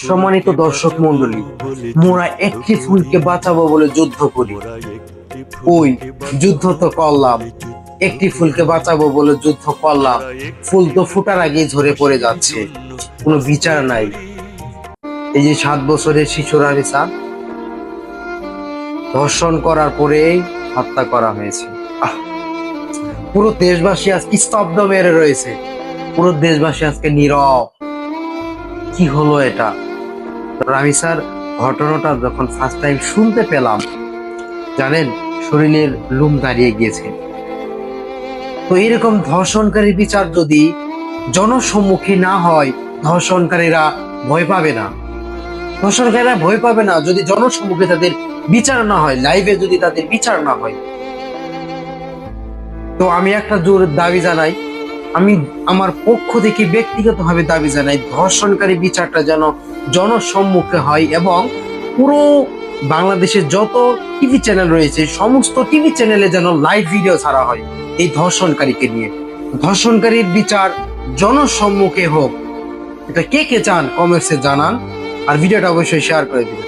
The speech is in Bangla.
সম্মানিত দর্শক মন্ডলী, মোরা একটি ফুলকে বাঁচাবো বলে যুদ্ধ করি, ওই যুদ্ধ তো করলাম, একটি ফুলকে বাঁচাবো বলে যুদ্ধ করলাম, ফুল তো ফুটার আগেই ঝরে পড়ে যাচ্ছে, কোনো বিচার নাই। এই যে 7 বছরের শিশু রামিসা ধর্ষণ করার পরেই হত্যা করা হয়েছে। পুরো দেশবাসী আজকে স্তব্ধ মেরে রয়েছে, পুরো দেশবাসী আজকে নীরব। কি হলো এটা? রামিসার ঘটনাটা যখন ফার্স্ট টাইম শুনতে পেলাম, জানেন, শরীরের লোম দাঁড়িয়ে গিয়েছে। তো এরকম ধর্ষণকারী বিচার যদি জনসম্মুখে না হয়, ধর্ষণকারীরা ভয় পাবে না। ধর্ষণকারীরা ভয় পাবে না যদি জনসম্মুখে তাদের বিচার না হয়, লাইভে যদি তাদের বিচার না হয়। তো আমি একটা জোর দাবি জানাই, আমি আমার পক্ষ থেকে ব্যক্তিগতভাবে দাবি জানাই, ধর্ষণকারী বিচারটা যেন জনসম্মুখে হয় এবং পুরো বাংলাদেশের যত টিভি চ্যানেল রয়েছে সমস্ত টিভি চ্যানেলে যেন লাইভ ভিডিও ছাড়া হয় এই ধর্ষণকারীকে নিয়ে। ধর্ষণকারীর বিচার জনসম্মুখে হোক। এটা কে কে চান কমেন্টসে জানান, আর ভিডিওটা অবশ্যই শেয়ার করে দিন।